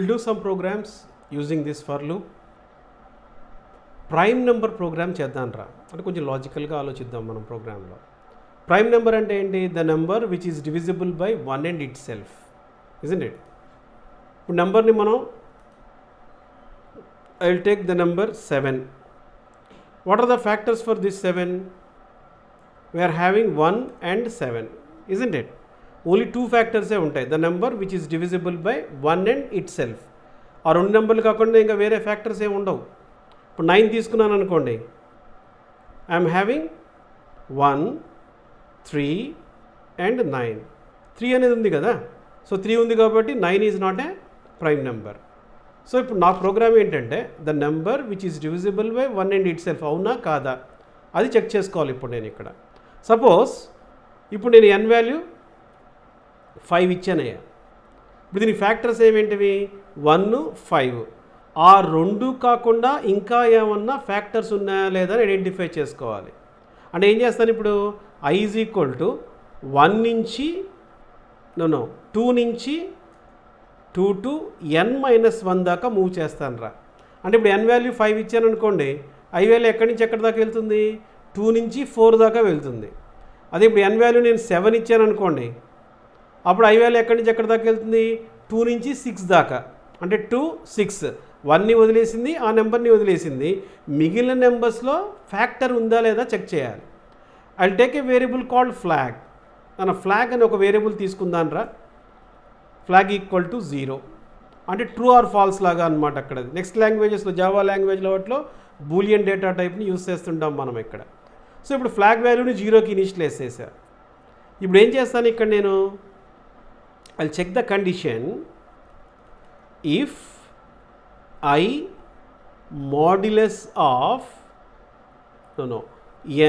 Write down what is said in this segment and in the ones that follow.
We'll do some programs using this for loop. Prime number program చేద్దాం రా అంటే కొంచెం లాజికల్గా ఆలోచిద్దాం మనం ప్రోగ్రాంలో. ప్రైమ్ నెంబర్ అంటే ఏంటి? The number which is divisible by one and itself, isn't it? ఇప్పుడు నెంబర్ని మనం I will take the number 7. What are the factors for this 7? We're having 1 and 7, isn't it? Only 2 ఫ్యాక్టర్సే ఉంటాయి. The number which is divisible by 1 and itself. ఆ 2 నెంబర్లు కాకుండా ఇంకా వేరే ఫ్యాక్టర్స్ ఏమి ఉండవు. ఇప్పుడు 9 తీసుకున్నాను అనుకోండి, ఐఎమ్ హ్యావింగ్ 1, 3 and 9. 3 అనేది ఉంది కదా, సో 3 ఉంది కాబట్టి 9 is not a prime number. So ఇప్పుడు నా ప్రోగ్రామ్ ఏంటంటే the number which is divisible by 1 and it self, అవునా కాదా అది చెక్ చేసుకోవాలి. ఇప్పుడు నేను ఇక్కడ సపోజ్ ఇప్పుడు నేను n వాల్యూ 5 ఇచ్చానయ్యా. ఇప్పుడు దీని ఫ్యాక్టర్స్ ఏమేంటివి? 1, 5. ఆ 2 కాకుండా ఇంకా ఏమన్నా ఫ్యాక్టర్స్ ఉన్నాయా లేదా అని ఐడెంటిఫై చేసుకోవాలి. అంటే ఏం చేస్తాను ఇప్పుడు? i ఈజ్ ఈక్వల్ టు 1 నుంచి 2 నుంచి 2 to n-1 దాకా మూవ్ చేస్తాను రా. అంటే ఇప్పుడు n వాల్యూ 5 ఇచ్చాను అనుకోండి, i వాల్యూ ఎక్కడి నుంచి ఎక్కడి దాకా వెళ్తుంది? 2 నుంచి 4 దాకా వెళ్తుంది. అదే ఇప్పుడు n వాల్యూ నేను 7 ఇచ్చాను అనుకోండి, అప్పుడు i వాల్యూ ఎక్కడి నుంచి ఎక్కడి దాకా వెళ్తుంది? 2 నుంచి 6 దాకా. అంటే 2, 6, 1ని వదిలేసింది, ఆ నెంబర్ని వదిలేసింది. మిగిలిన నెంబర్స్లో ఫ్యాక్టర్ ఉందా లేదా చెక్ చేయాలి. I will take a variable called flag. మన ఫ్లాగ్ అని ఒక వేరియబుల్ తీసుకుందాను రా. ఫ్లాగ్ ఈక్వల్ టు 0 అంటే ట్రూ ఆర్ ఫాల్స్ లాగా అనమాట. అక్కడ నెక్స్ట్ లాంగ్వేజెస్లో, జావా లాంగ్వేజ్లో వాటిలో బూలియన్ డేటా టైప్ని యూస్ చేస్తుంటాం మనం ఇక్కడ. సో ఇప్పుడు ఫ్లాగ్ వాల్యూని 0కి ఇనిషియలైజ్ చేశా. ఇప్పుడు ఏం చేస్తాను ఇక్కడ నేను? I will check the condition. If I modulus of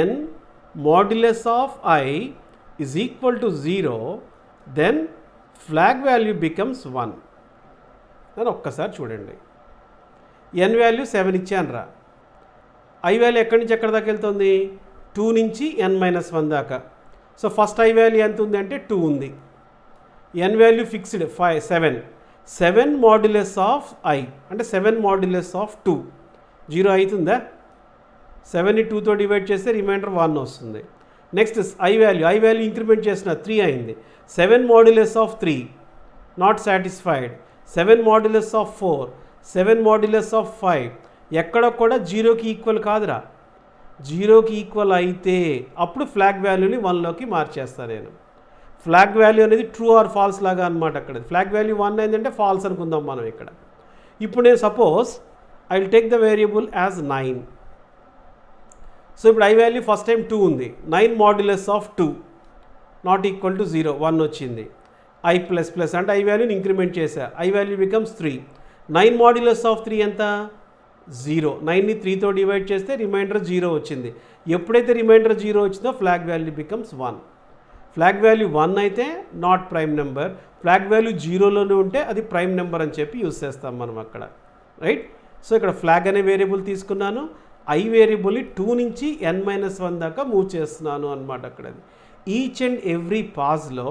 n modulus of I is equal to 0, then flag value becomes 1. అని ఒక్కసారి చూడండి. n వాల్యూ 7 ఇచ్చాను రా. i వాల్యూ ఎక్కడి నుంచి ఎక్కడి దాకా వెళ్తుంది? 2 నుంచి n-1 దాకా. సో ఫస్ట్ i వాల్యూ ఎంత ఉంది అంటే 2 ఉంది. n value fixed 7 modulus of i అంటే 7 మాడ్యులస్ ఆఫ్ 2 0 అవుతుందా? 7ని 2తో డివైడ్ చేస్తే రిమైండర్ 1 వస్తుంది. నెక్స్ట్ i వాల్యూ ఇంక్రిమెంట్ చేసిన 3 అయింది. 7 modulus of 3 not satisfied. 7 modulus of 4, 7 modulus of 5 ఎక్కడ కూడా 0కి ఈక్వల్ కాదురా. 0కి ఈక్వల్ అయితే అప్పుడు ఫ్లాగ్ వాల్యూని 1లోకి మార్చేస్తాను నేను. ఫ్లాగ్ వాల్యూ అనేది ట్రూ ఆర్ ఫాల్స్ లాగా అనమాట. అక్కడ ఫ్లాగ్ వాల్యూ 1 అయిందంటే ఫాల్స్ అనుకుందాం మనం ఇక్కడ. ఇప్పుడు నేను suppose I will take the variable as 9. So ఇప్పుడు i వాల్యూ ఫస్ట్ టైం 2 ఉంది. 9 modulus of 2 not equal to 0, 1 వచ్చింది. i ప్లస్ ప్లస్ అంటే i వాల్యూని ఇంక్రిమెంట్ చేశా. i value becomes 3. 9 modulus of 3 ఎంత? 0. 9ని 3తో డివైడ్ చేస్తే రిమైండర్ 0 వచ్చింది. ఎప్పుడైతే రిమైండర్ 0 వచ్చిందో flag value becomes 1. Flag value 1 అయితే not prime number. Flag value 0లోనే ఉంటే అది ప్రైమ్ నెంబర్ అని చెప్పి యూస్ చేస్తాం మనం అక్కడ, రైట్? సో ఇక్కడ ఫ్లాగ్ అనే వేరియబుల్ తీసుకున్నాను. i వేరియబుల్ని 2 నుంచి n-1 దాకా మూవ్ చేస్తున్నాను అనమాట. అక్కడ ఈచ్ అండ్ ఎవ్రీ పాజ్లో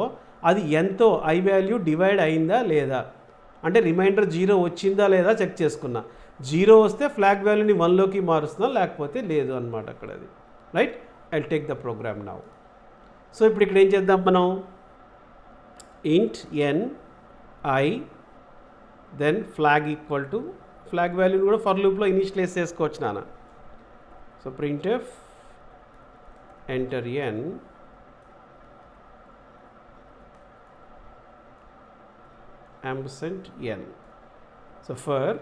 అది ఎంతో i వాల్యూ డివైడ్ అయిందా లేదా అంటే రిమైండర్ 0 వచ్చిందా లేదా చెక్ చేసుకున్నా. 0 వస్తే ఫ్లాగ్ వాల్యూని 1లోకి మారుస్తున్నా, లేకపోతే లేదు అనమాట అక్కడ అది, right? I will take the program now. So ఇప్పుడు ఇక్కడ ఏం చేద్దాం మనం? Int n i then flag equal to flag వాల్యూని కూడా ఫర్ లూప్లో ఇనిషియలైజ్ చేసుకోవచ్చు నాన్న. So printf enter n ampersand n. So for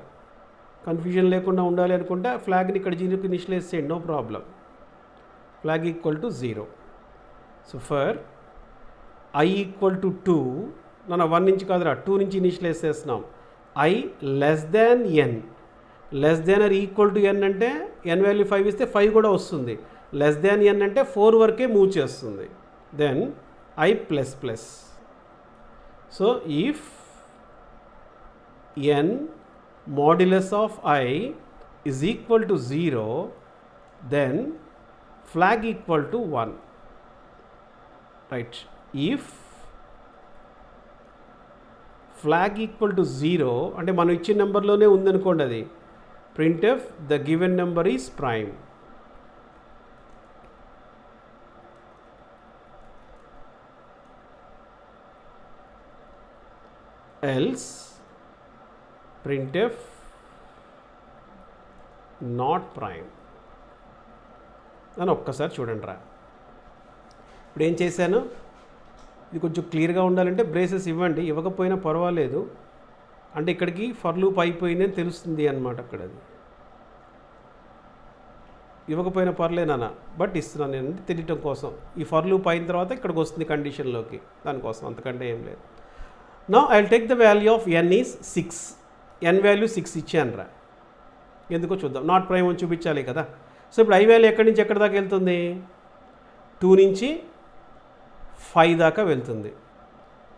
confusion లేకుండా ఉండాలి అనుకుంటే ఫ్లాగ్ని ఇక్కడ 0కి ఇనిషియలైజ్ చేయండి, no problem. Flag equal to 0. So for i equal to 2, 1 నుంచి కాదురా 2 నుంచి ఇనిషియలైజ్ చేస్తున్నాం. i less than n, less than or equal to n అంటే n వాల్యూ 5 ఇస్తే 5 కూడా వస్తుంది. లెస్ దాన్ n అంటే 4 వరకే మూవ్ చేస్తుంది. Then i plus plus. So if n modulus of i is equal to 0, then flag equal to 1. Right? If flag equal to 0 అంటే మనం ఇచ్చిన నెంబర్లోనే ఉందనుకోండి అది printf the given number is prime. Else printf not prime అని ఒక్కసారి చూడండి రా. ఇప్పుడు ఏం చేశాను, ఇది కొంచెం క్లియర్గా ఉండాలంటే బ్రేసెస్ ఇవ్వండి, ఇవ్వకపోయినా పర్వాలేదు. అంటే ఇక్కడికి ఫర్ లూప్ అయిపోయిందని తెలుస్తుంది అన్నమాట. అక్కడ అది ఇవ్వకపోయినా పర్లేనా, బట్ ఇస్తున్నాను నేను తెలియటం కోసం. ఈ ఫర్ లూప్ అయిన తర్వాత ఇక్కడికి వస్తుంది కండిషన్లోకి, దానికోసం, అంతకంటే ఏం లేదు. Now I will take the value of n is 6. n value 6 ఇచ్చాను రా, ఎందుకో చూద్దాం. నాట్ ప్రైమ్ అని చూపించాలి కదా. సో ఇప్పుడు i వాల్యూ ఎక్కడి నుంచి ఎక్కడి దాకా వెళ్తుంది, 2 నుంచి 5 దాకా వెళ్తుంది,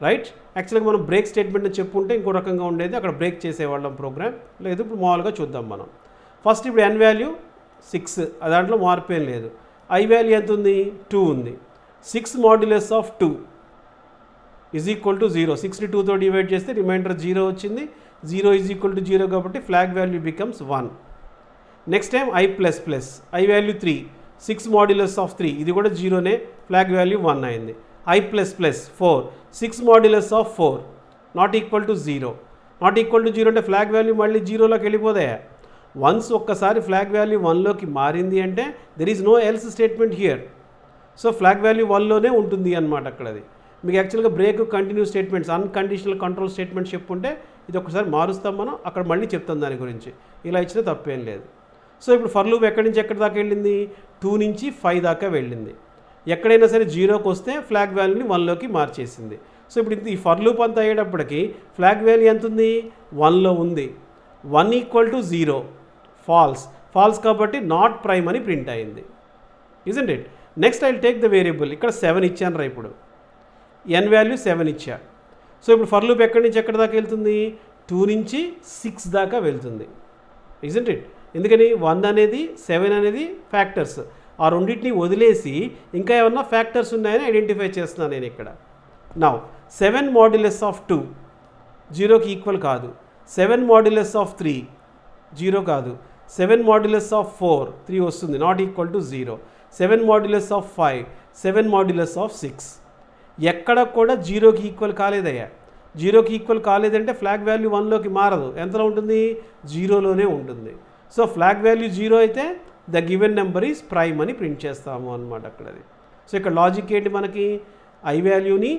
రైట్. యాక్చువల్గా మనం బ్రేక్ స్టేట్మెంట్ని చెప్పుకుంటే ఇంకో రకంగా ఉండేది, అక్కడ బ్రేక్ చేసేవాళ్ళం ప్రోగ్రామ్. లేదు ఇప్పుడు మామూలుగా చూద్దాం మనం. ఫస్ట్ ఇప్పుడు n వాల్యూ 6, దాంట్లో మార్పు ఏం లేదు. i వాల్యూ ఎంత ఉంది, 2 ఉంది. 6 modulus of 2 is equal to 0. 6ని 2తో డివైడ్ చేస్తే రిమైండర్ 0 వచ్చింది. 0 ఈజ్ ఈక్వల్ టు 0 కాబట్టి flag value becomes 1. Next time i plus plus, i value 3, 6 modulus of 3, ఇది కూడా 0నే, ఫ్లాగ్ వాల్యూ 1 అయింది. i plus plus 4, 6 modulus of 4 not equal to 0. Not equal to 0 అంటే flag value మళ్ళీ 0లోకి వెళ్ళిపోతాయా. వన్స్ ఒక్కసారి ఫ్లాగ్ వాల్యూ 1లోకి మారింది అంటే there is no else statement here. So flag value 1లోనే ఉంటుంది అన్నమాట అక్కడ. అది మీకు యాక్చువల్గా break continue statements, unconditional control statements చెప్పుకుంటే ఇది ఒకసారి మారుస్తాం మనం, అక్కడ మళ్ళీ చెప్తాం దాని గురించి. ఇలా ఇచ్చినా తప్పేం లేదు. సో ఇప్పుడు ఫర్ లూప్ ఎక్కడి నుంచి ఎక్కడి దాకా వెళ్ళింది, 2 నుంచి 5 దాకా వెళ్ళింది. ఎక్కడైనా సరే 0కి వస్తే ఫ్లాగ్ వాల్యూని 1లోకి మార్చేసింది. సో ఇప్పుడు ఈ ఫర్ లూప్ అంతా అయ్యేటప్పటికి ఫ్లాగ్ వాల్యూ ఎంత ఉంది, 1లో ఉంది. 1 ఈక్వల్ టు 0, ఫాల్స్. ఫాల్స్ కాబట్టి నాట్ ప్రైమ్ అని ప్రింట్ అయింది, isn't it. Next I will take the variable, ఇక్కడ 7 ఇచ్చాను రా. ఇప్పుడు n వాల్యూ 7 ఇచ్చా. సో ఇప్పుడు ఫర్ లూప్ ఎక్కడి నుంచి ఎక్కడి దాకా వెళ్తుంది, 2 నుంచి 6 దాకా వెళ్తుంది, ఇజంట్ ఇట్. ఎందుకని 1 అనేది 7 అనేది ఫ్యాక్టర్స్, ఆ రెండింటిని వదిలేసి ఇంకా ఏమన్నా ఫ్యాక్టర్స్ ఉన్నాయని ఐడెంటిఫై చేస్తున్నాను నేను ఇక్కడ. నౌ 7 మాడ్యులస్ ఆఫ్ 2 0కి ఈక్వల్ కాదు. 7 మాడ్యులస్ ఆఫ్ 3 0 కాదు. 7 మాడ్యులస్ ఆఫ్ 4 3 వస్తుంది, not equal to 0. 7 modulus of 5, 7 modulus of 6, ఎక్కడ కూడా 0కి ఈక్వల్ కాలేదయ్యా. 0కి ఈక్వల్ కాలేదంటే ఫ్లాగ్ వాల్యూ 1లోకి మారదు, ఎంతలో ఉంటుంది, 0లోనే ఉంటుంది. సో ఫ్లాగ్ వాల్యూ 0 అయితే the given number is prime అని ప్రింట్ చేస్తాము అనమాట అక్కడ. అది సో ఇక్కడ లాజిక్ ఏంటి, మనకి i వాల్యూని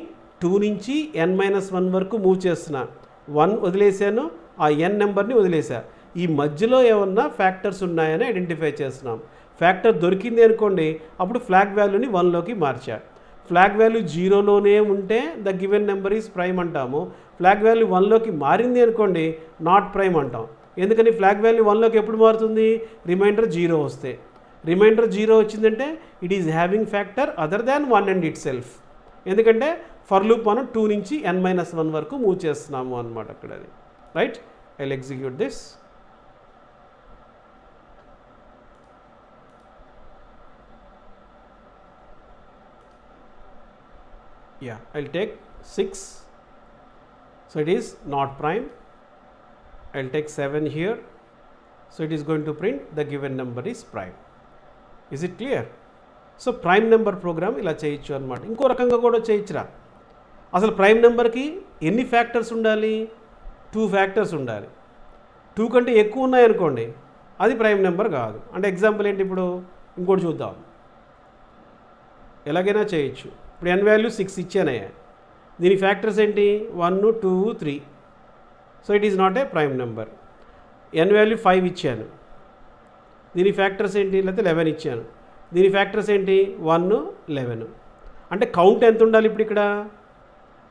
2 నుంచి n-1 వరకు మూవ్ చేస్తున్నా. 1 వదిలేసాను, ఆ n నెంబర్ని వదిలేసా. ఈ మధ్యలో ఏమన్నా ఫ్యాక్టర్స్ ఉన్నాయని ఐడెంటిఫై చేస్తున్నాం. ఫ్యాక్టర్ దొరికింది అనుకోండి, అప్పుడు ఫ్లాగ్ వాల్యూని 1లోకి మార్చా. ఫ్లాగ్ వాల్యూ 0లోనే ఉంటే the given number is prime అంటాము. ఫ్లాగ్ వాల్యూ 1లోకి మారింది అనుకోండి, నాట్ ప్రైమ్ అంటాం. ఎందుకని ఫ్లాగ్ వాల్యూ 1లోకి ఎప్పుడు మారుతుంది, రిమైండర్ 0 వస్తే. రిమైండర్ 0 వచ్చిందంటే it is having factor other than 1 and it self. ఎందుకంటే ఫర్ లూప్ మనం 2 నుంచి n-1 వరకు మూవ్ చేస్తున్నాము అనమాట అక్కడ. అది right. I will execute this. Yeah, I'll take 6, so it is not prime. I'll take 7 here, so it is going to print the given number is prime. Is it clear? So prime number program ఇలా చేయొచ్చు అన్నమాట. ఇంకో రకంగా కూడా చేయొచ్చురా. అసలు prime నెంబర్కి ఎన్ని factors ఉండాలి, 2 ఫ్యాక్టర్స్ ఉండాలి. 2 కంటే ఎక్కువ ఉన్నాయనుకోండి అది ప్రైమ్ నెంబర్ కాదు. అంటే ఎగ్జాంపుల్ ఏంటి, ఇప్పుడు ఇంకోటి చూద్దాం. ఎలాగైనా చేయొచ్చు. ఇప్పుడు n వాల్యూ 6 ఇచ్చానయ్యా, దీని ఫ్యాక్టర్స్ ఏంటి, 1 2 3, so it is not a prime number. n value 5 ఇచ్చాను, దీని ఫ్యాక్టర్స్ ఏంటి, లేకపోతే 11 ఇచ్చాను, దీని ఫ్యాక్టర్స్ ఏంటి, 1 11. అంటే కౌంట్ ఎంత ఉండాలి ఇప్పుడు ఇక్కడ,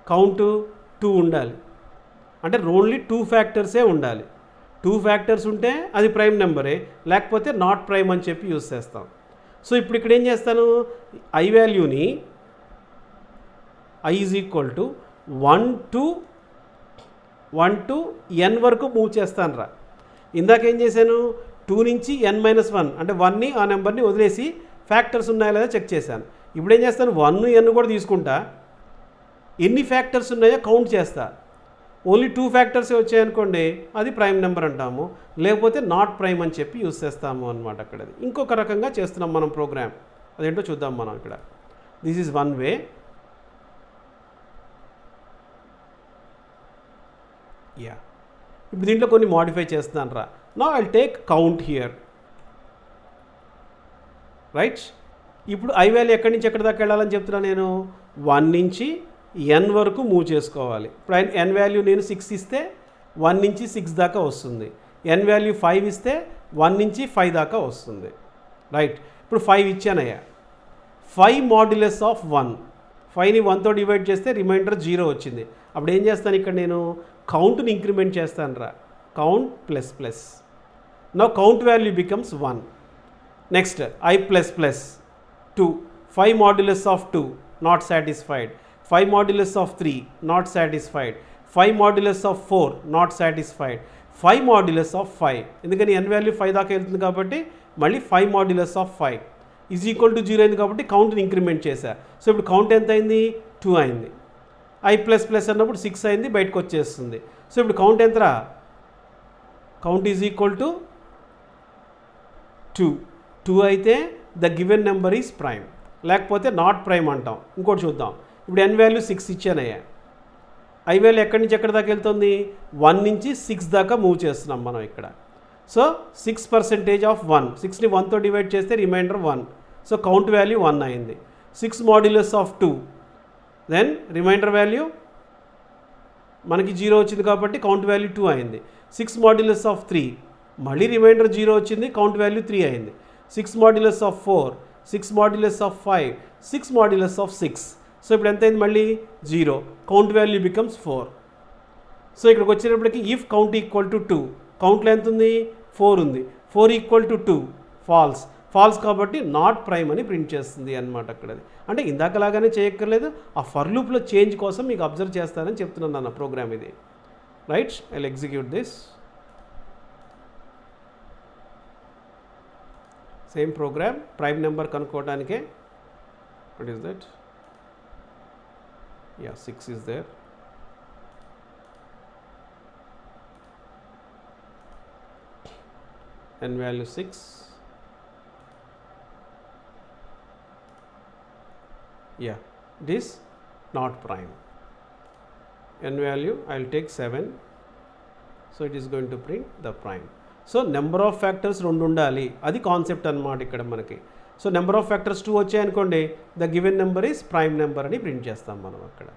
కౌంట్ 2 ఉండాలి. అంటే ఓన్లీ 2 ఫ్యాక్టర్సే ఉండాలి. 2 ఫ్యాక్టర్స్ ఉంటే అది ప్రైమ్ నెంబరే, లేకపోతే నాట్ ప్రైమ్ అని చెప్పి యూజ్ చేస్తాం. సో ఇప్పుడు ఇక్కడ ఏం చేస్తాను, i వాల్యూని i is equal to 1 to n వరకు మూవ్ చేస్తాను రా. ఇందాకేం చేశాను, 2 నుంచి n-1 అంటే 1ని ఆ నెంబర్ని వదిలేసి ఫ్యాక్టర్స్ ఉన్నాయో లేదా చెక్ చేశాను. ఇప్పుడు ఏం చేస్తాను, 1 n కూడా తీసుకుంటా, ఎన్ని ఫ్యాక్టర్స్ ఉన్నాయో కౌంట్ చేస్తా. ఓన్లీ 2 ఫ్యాక్టర్సే వచ్చాయనుకోండి అది ప్రైమ్ నెంబర్ అంటాము, లేకపోతే నాట్ ప్రైమ్ అని చెప్పి యూస్ చేస్తాము అనమాట. అక్కడ ఇంకొక రకంగా చేస్తున్నాం మనం ప్రోగ్రామ్, అదేంటో చూద్దాం మనం ఇక్కడ. This is one way. Yeah, ఇప్పుడు దీంట్లో కొన్ని మోడిఫై చేస్తున్నాను రా. Now I take count here, right. ఇప్పుడు ఐ వాల్యూ ఎక్కడి నుంచి ఎక్కడి దాకా వెళ్ళాలని చెప్తున్నా నేను, 1 నుంచి n వరకు మూవ్ చేసుకోవాలి. ఇప్పుడు n వాల్యూ నేను 6 ఇస్తే 1 నుంచి 6 దాకా వస్తుంది. n వాల్యూ 5 ఇస్తే 1 నుంచి 5 దాకా వస్తుంది, రైట్. ఇప్పుడు 5 ఇచ్చానయ్యా. 5 మాడ్యులస్ ఆఫ్ 1, 5ని 1తో డివైడ్ చేస్తే రిమైండర్ 0 వచ్చింది. అప్పుడు ఏం చేస్తాను ఇక్కడ నేను, కౌంట్ని ఇంక్రిమెంట్ చేస్తాను రా. Count plus plus. Now count value becomes 1. Next I plus plus 2, 5 modulus of 2 not satisfied, 5 modulus of 3 not satisfied, 5 modulus of 4 not satisfied, 5 modulus of 5, ఎందుకని n వాల్యూ 5 దాకా వెళ్తుంది కాబట్టి మళ్ళీ 5 modulus of 5 is equal to 0 అయింది కాబట్టి కౌంట్ని increment చేశా. So ఇప్పుడు count ఎంత అయింది, 2 అయింది. I ప్లస్ ప్లస్ అన్నప్పుడు 6 అయింది, బయటకు వచ్చేస్తుంది. సో ఇప్పుడు కౌంట్ ఎంతరా, కౌంట్ ఈజ్ ఈక్వల్ టు 2 అయితే the given number is prime, లేకపోతే నాట్ ప్రైమ్ అంటాం. ఇంకోటి చూద్దాం. ఇప్పుడు n వాల్యూ 6 ఇచ్చానయ్యా. I వాల్యూ ఎక్కడి నుంచి ఎక్కడి దాకా వెళ్తుంది, 1 నుంచి 6 దాకా మూవ్ చేస్తున్నాం మనం ఇక్కడ. సో 6% ఆఫ్ 1, 6ని 1తో డివైడ్ చేస్తే రిమైండర్ 1. సో కౌంట్ వాల్యూ 1 అయింది. 6 modulus of 2, then remainder value మనకి 0 వచ్చింది కాబట్టి కౌంట్ వాల్యూ 2 అయింది. 6 మాడ్యులస్ ఆఫ్ 3, మళ్ళీ రిమైండర్ 0 వచ్చింది, కౌంట్ వాల్యూ 3 అయింది. 6 modulus of 4, 6 modulus of 5, 6 modulus of 6. So ఇప్పుడు ఎంత అయింది, మళ్ళీ 0, కౌంట్ వాల్యూ బికమ్స్ 4. సో ఇక్కడికి వచ్చేటప్పటికి ఇఫ్ కౌంట్ ఈక్వల్ టు 2, కౌంట్లో ఎంత ఉంది, 4 ఉంది. 4 ఈక్వల్ టు 2, ఫాల్స్. ఫాల్స్ కాబట్టి నాట్ ప్రైమ్ అని ప్రింట్ చేస్తుంది అనమాట అక్కడ. అంటే ఇందాకలాగానే చేయక్కర్లేదు, ఆ ఫర్ లూప్లో చేంజ్ కోసం మీకు అబ్జర్వ్ చేస్తానని చెప్తున్నాను అన్న ప్రోగ్రామ్ ఇది, right. I will execute this. Same program, prime number కనుక్కోవడానికే. What is that, yeah 6 is there. n value 6, yeah, it is not prime. n value I will take 7, so it is going to print the prime. So number of factors 2 ఉండాలి, అది concept అనమాట ఇక్కడ మనకి. So number of factors 2 వచ్చాయనుకోండి, the given number is prime number అని print చేస్తాం మనం అక్కడ.